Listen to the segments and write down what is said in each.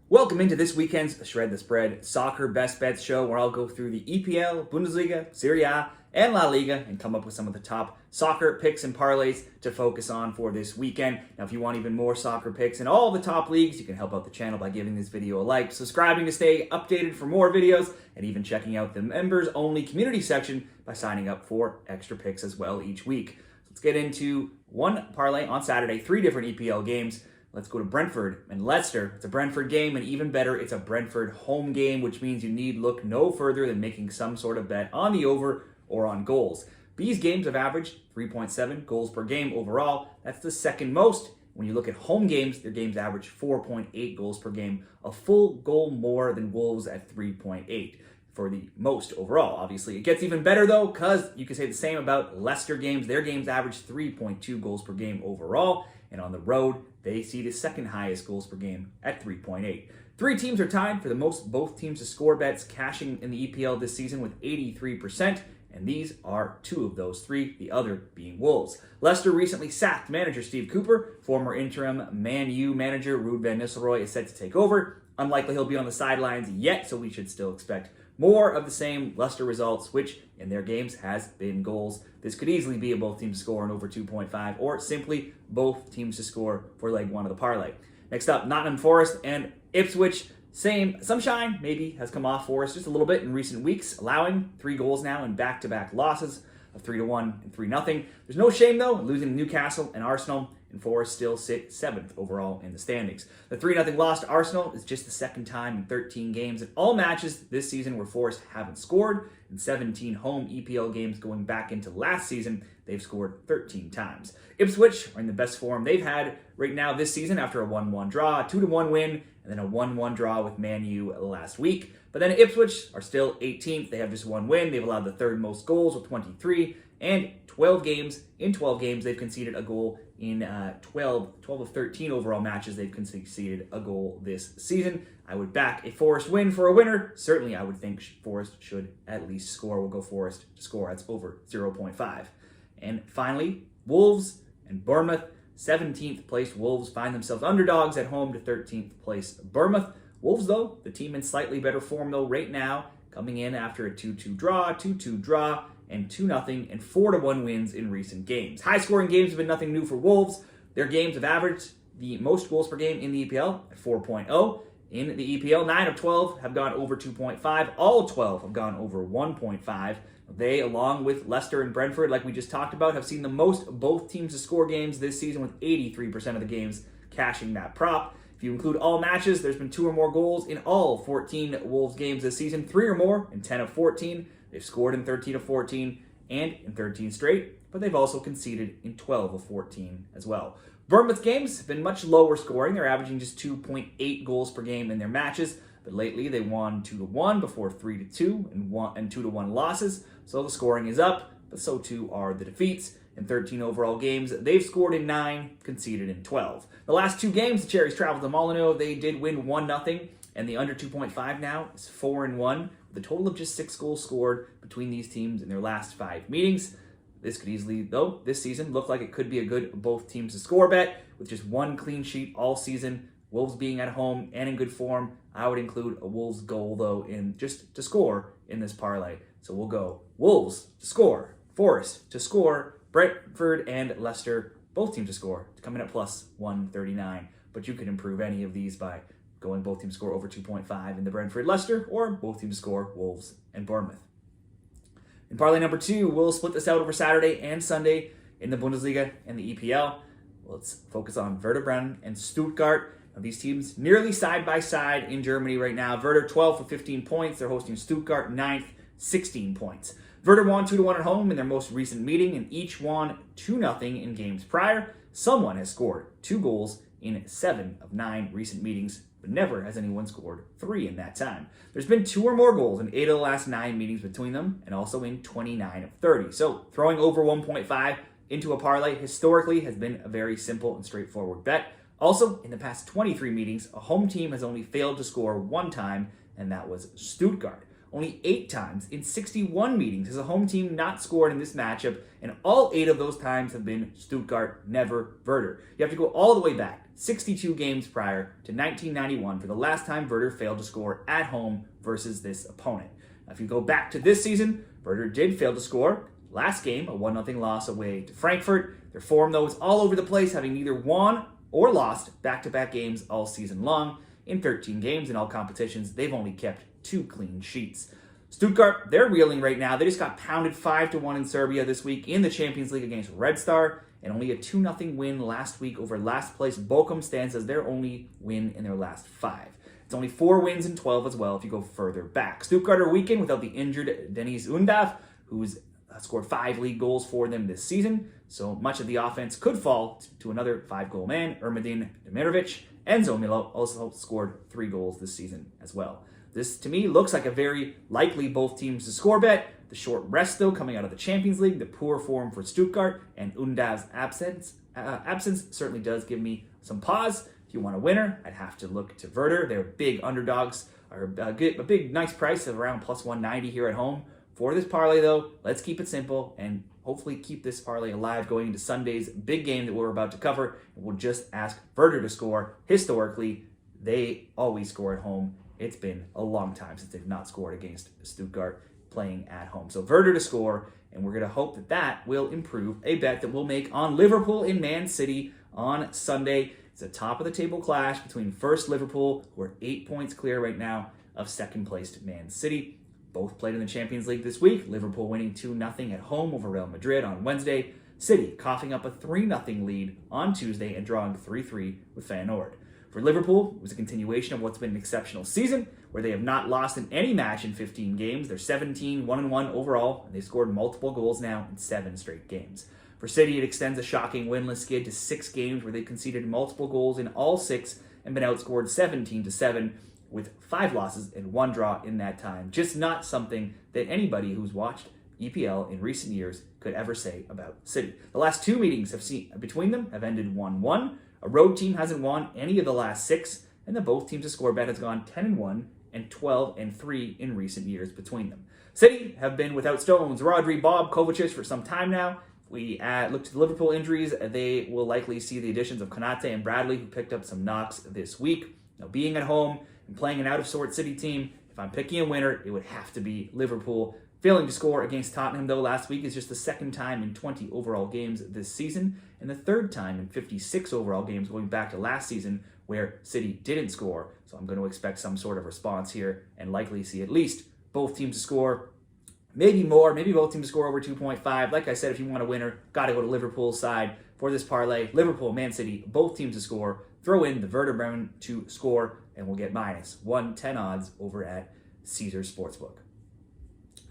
Welcome into this weekend's Shred the Spread Soccer Best Bets show, where I'll go through the EPL, Bundesliga, Serie A, and La Liga and come up with some of the top soccer picks and parlays to focus on for this weekend. Now, if you want even more soccer picks in all the top leagues, you can help out the channel by giving this video a like, subscribing to stay updated for more videos, and even checking out the members-only community section by signing up for extra picks as well each week. Let's get into one parlay on Saturday, 3 different EPL games. Let's go to Brentford and Leicester. It's a Brentford game, and even better, it's a Brentford home game, which means you need look no further than making some sort of bet on the over or on goals. These games have averaged 3.7 goals per game overall. That's the second most. When you look at home games, their games average 4.8 goals per game, a full goal more than Wolves at 3.8 for the most overall. Obviously, it gets even better though, because you can say the same about Leicester games. Their games average 3.2 goals per game overall, and on the road, they see the second highest goals per game at 3.8. 3 teams are tied for the most both teams to score bets cashing in the EPL this season with 83%, and these are 2 of those 3, the other being Wolves. Leicester recently sacked manager Steve Cooper. Former interim Man U manager Ruud van Nistelrooy is set to take over. Unlikely he'll be on the sidelines yet, so we should still expect more of the same Leicester results, which in their games has been goals. This could easily be a both teams to score and over 2.5, or simply both teams to score for leg 1 of the parlay. Next up, Nottingham Forest and Ipswich. Same sunshine maybe has come off Forest just a little bit in recent weeks, allowing 3 goals now in back-to-back losses of 3-1 and 3-0. There's no shame though losing to Newcastle and Arsenal, and Forest still sit 7th overall in the standings. The 3-0 loss to Arsenal is just the second time in 13 games in all matches this season where Forest haven't scored. In 17 home EPL games going back into last season, they've scored 13 times. Ipswich are in the best form they've had right now this season after a 1-1 draw, a 2-1 win, and then a 1-1 draw with Man U last week. But then Ipswich are still 18th. They have just 1 win. They've allowed the 3rd most goals with 23, and 12 games. In 12 games, they've conceded a goal. In 12 of 13 overall matches, they've conceded a goal this season. I would back a Forest win for a winner. Certainly, I would think Forest should at least score. We'll go Forest to score. That's over 0.5. And finally, Wolves and Bournemouth. 17th place Wolves find themselves underdogs at home to 13th place Bournemouth. Wolves, though, the team in slightly better form, though, right now, coming in after a 2-2 draw, 2-2 draw, and 2-0 and 4-1 wins in recent games. High-scoring games have been nothing new for Wolves. Their games have averaged the most goals per game in the EPL at 4.0. In the EPL, 9 of 12 have gone over 2.5. All 12 have gone over 1.5. They, along with Leicester and Brentford, like we just talked about, have seen the most both teams to score games this season, with 83% of the games cashing that prop. If you include all matches, there's been 2 or more goals in all 14 Wolves games this season, 3 or more in 10 of 14. They've scored in 13 of 14 and in 13 straight, but they've also conceded in 12 of 14 as well. Bournemouth games have been much lower scoring. They're averaging just 2.8 goals per game in their matches, but lately they won 2-1 before 3-2 and 2-1 losses. So the scoring is up, but so too are the defeats. In 13 overall games, they've scored in 9, conceded in 12. The last 2 games, the Cherries traveled to Molyneux. They did win 1-0, and the under 2.5 now is 4-1, with a total of just 6 goals scored between these teams in their last 5 meetings. This could easily, though, this season look like it could be a good both teams to score bet, with just 1 clean sheet all season. Wolves being at home and in good form. I would include a Wolves goal, though, in just to score in this parlay. So we'll go Wolves to score, Forest to score, Brentford and Leicester, both teams to score, to come in at plus 139. But you can improve any of these by going both teams score over 2.5 in the Brentford-Leicester, or both teams score Wolves and Bournemouth. In parlay number 2, we'll split this out over Saturday and Sunday in the Bundesliga and the EPL. Let's focus on Werder Bremen and Stuttgart. Now, these teams nearly side by side in Germany right now. Werder 12 for 15 points. They're hosting Stuttgart 9th, 16 points. Werder won 2-1 at home in their most recent meeting, and each won 2-0 in games prior. Someone has scored 2 goals in 7 of 9 recent meetings, but never has anyone scored 3 in that time. There's been 2 or more goals in 8 of the last 9 meetings between them, and also in 29 of 30. So throwing over 1.5 into a parlay historically has been a very simple and straightforward bet. Also, in the past 23 meetings, a home team has only failed to score 1 time, and that was Stuttgart. Only 8 times in 61 meetings has a home team not scored in this matchup, and all 8 of those times have been Stuttgart, never Werder. You have to go all the way back 62 games prior to 1991 for the last time Werder failed to score at home versus this opponent. Now, if you go back to this season, Werder did fail to score. Last game, a 1-0 loss away to Frankfurt. Their form, though, is all over the place, having neither won or lost back-to-back games all season long. In 13 games in all competitions, they've only kept 2 clean sheets. Stuttgart, they're reeling right now. They just got pounded 5-1 in Serbia this week in the Champions League against Red Star, and only a 2-0 win last week over last place Bochum stands as their only win in their last 5. It's only 4 wins in 12 as well if you go further back. Stuttgart are weakened without the injured Deniz Undav, who's scored 5 league goals for them this season, so much of the offense could fall to another 5-goal man, Ermedin Demirovic. Enzo Milo also scored 3 goals this season as well. This, to me, looks like a very likely both teams to score bet. The short rest, though, coming out of the Champions League, the poor form for Stuttgart, and Undav's absence certainly does give me some pause. If you want a winner, I'd have to look to Werder. They're big underdogs, or a big, nice price of around plus 190 here at home. For this parlay, though, let's keep it simple and hopefully keep this parlay alive going into Sunday's big game that we're about to cover. And we'll just ask Werder to score. Historically, they always score at home. It's been a long time since they've not scored against Stuttgart playing at home. So Werder to score, and we're going to hope that that will improve a bet that we'll make on Liverpool in Man City on Sunday. It's a top-of-the-table clash between first Liverpool, who are 8 points clear right now of second-placed Man City. Both played in the Champions League this week. Liverpool winning 2-0 at home over Real Madrid on Wednesday. City coughing up a 3-0 lead on Tuesday and drawing 3-3 with Feyenoord. For Liverpool, it was a continuation of what's been an exceptional season, where they have not lost in any match in 15 games. They're 1-1 overall, and they've scored multiple goals now in 7 straight games. For City, it extends a shocking winless skid to 6 games where they've conceded multiple goals in all 6 and been outscored 17-7, with 5 losses and 1 draw in that time. Just not something that anybody who's watched EPL in recent years could ever say about City. The last 2 meetings between them have ended 1-1. A road team hasn't won any of the last 6, and the both teams' score bet has gone 10-1 and 12-3 in recent years between them. City have been without Stones, Rodri, Bob, Kovacic for some time now. If we look to the Liverpool injuries, they will likely see the additions of Konate and Bradley, who picked up some knocks this week. Now, being at home and playing an out-of-sorts City team, if I'm picking a winner, it would have to be Liverpool. Failing to score against Tottenham, though, last week is just the 2nd time in 20 overall games this season, and the 3rd time in 56 overall games going back to last season where City didn't score. So I'm going to expect some sort of response here and likely see at least both teams to score, maybe more, maybe both teams to score over 2.5. Like I said, if you want a winner, got to go to Liverpool's side for this parlay. Liverpool, Man City, both teams to score. Throw in the Werder Bremen to score, and we'll get minus 110 odds over at Caesars Sportsbook.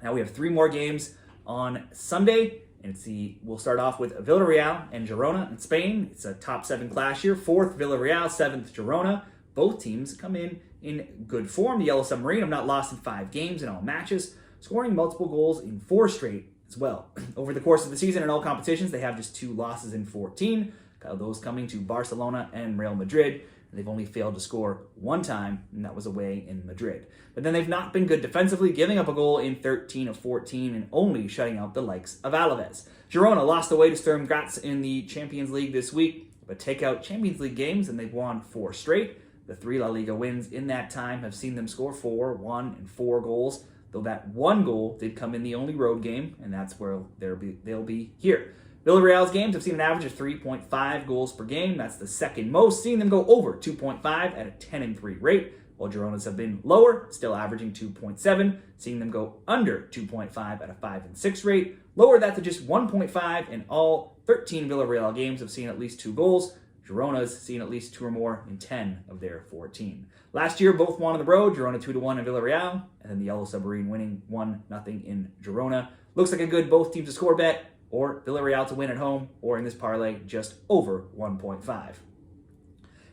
Now we have 3 more games on Sunday, and we'll start off with Villarreal and Girona in Spain. It's a top 7 clash here. 4th Villarreal, 7th Girona. Both teams come in good form. The Yellow Submarine have not lost in 5 games in all matches, scoring multiple goals in 4 straight as well. Over the course of the season in all competitions, they have just 2 losses in 14, those coming to Barcelona and Real Madrid. They've only failed to score 1 time, and that was away in Madrid. But then they've not been good defensively, giving up a goal in 13 of 14 and only shutting out the likes of Alaves. Girona lost away to Sturm Graz in the Champions League this week, but take out Champions League games and they've won 4 straight. The 3 La Liga wins in that time have seen them score 4, 1, and 4 goals, though that 1 goal did come in the only road game, and that's where they'll be here. Villarreal's games have seen an average of 3.5 goals per game. That's the 2nd most, seeing them go over 2.5 at a 10-3 rate, while Girona's have been lower, still averaging 2.7, seeing them go under 2.5 at a 5-6 rate. Lower that to just 1.5, and all 13 Villarreal games have seen at least 2 goals. Girona's seen at least 2 or more in 10 of their 14. Last year, both won on the road, Girona 2-1 in Villarreal, and then the Yellow Submarine winning 1-0 in Girona. Looks like a good both teams to score bet, or Villarreal to win at home, or in this parlay, just over 1.5.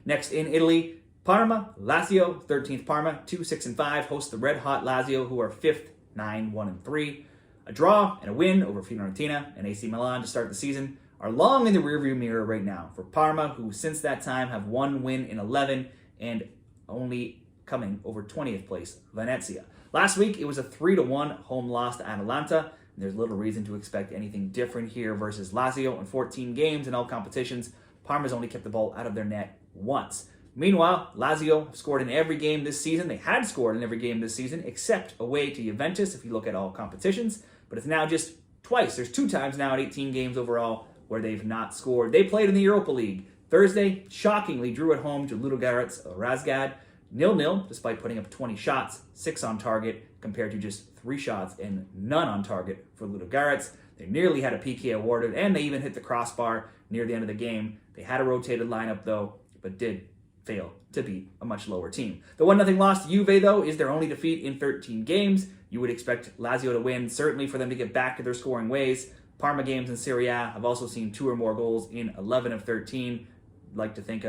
Next in Italy, Parma, Lazio, 13th Parma, 2-6-5, host the red-hot Lazio, who are 5th, 9-1-3. A draw and a win over Fiorentina and AC Milan to start the season are long in the rearview mirror right now for Parma, who since that time have 1 win in 11 and only coming over 20th place Venezia. Last week, it was a 3-1 home loss to Atalanta. There's little reason to expect anything different here versus Lazio. In 14 games in all competitions, Parma's only kept the ball out of their net once. Meanwhile, Lazio have scored in every game this season. They had scored in every game this season, except away to Juventus, if you look at all competitions. But it's now just twice. There's 2 times now in 18 games overall where they've not scored. They played in the Europa League. Thursday, shockingly, drew at home to Ludogorets Razgrad, 0-0, despite putting up 20 shots, 6 on target, compared to just 3 shots and none on target for Ludogorets. They nearly had a PK awarded, and they even hit the crossbar near the end of the game. They had a rotated lineup, though, but did fail to beat a much lower team. The 1-0 loss to Juve, though, is their only defeat in 13 games. You would expect Lazio to win, certainly for them to get back to their scoring ways. Parma games in Serie A have also seen 2 or more goals in 11 of 13. I'd like to think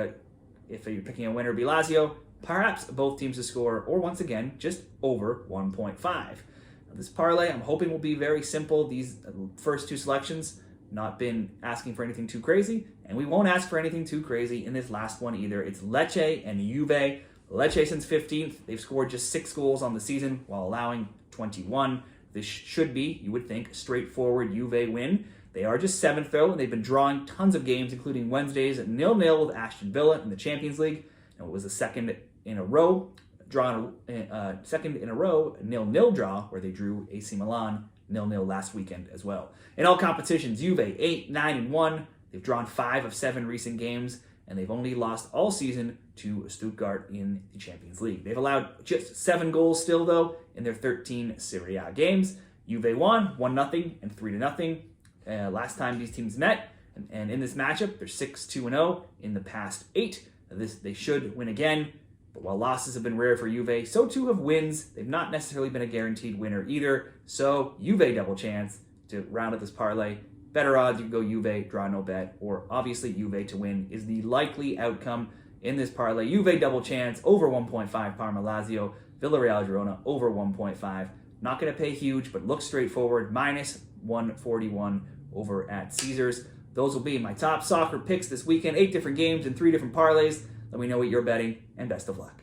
if you're picking a winner, it'd be Lazio. Perhaps both teams to score, or once again, just over 1.5. This parlay, I'm hoping, will be very simple. These first 2 selections, not been asking for anything too crazy, and we won't ask for anything too crazy in this last one either. It's Lecce and Juve. Lecce since 15th, they've scored just 6 goals on the season while allowing 21. This should be, you would think, a straightforward Juve win. They are just 7th, though, and they've been drawing tons of games, including Wednesdays at 0-0 with Aston Villa in the Champions League. And it was the second in a row 0-0 draw where they drew AC Milan 0-0 last weekend as well. In all competitions, Juve 8-9-1. They've drawn 5 of 7 recent games, and they've only lost all season to Stuttgart in the Champions League. They've allowed just 7 goals still, though, in their 13 Serie A games. Juve won 1-0 and 3-0 last time these teams met, and in this matchup, they're 6-2-0 in the past 8. They should win again. But while losses have been rare for Juve, so too have wins. They've not necessarily been a guaranteed winner either. So Juve double chance to round up this parlay. Better odds, you can go Juve, draw no bet, or obviously Juve to win is the likely outcome in this parlay. Juve double chance, over 1.5 Parma Lazio, Villarreal Girona, over 1.5. Not going to pay huge, but looks straightforward, minus 141 over at Caesars. Those will be my top soccer picks this weekend. 8 different games and 3 different parlays. Let me know what you're betting, and best of luck.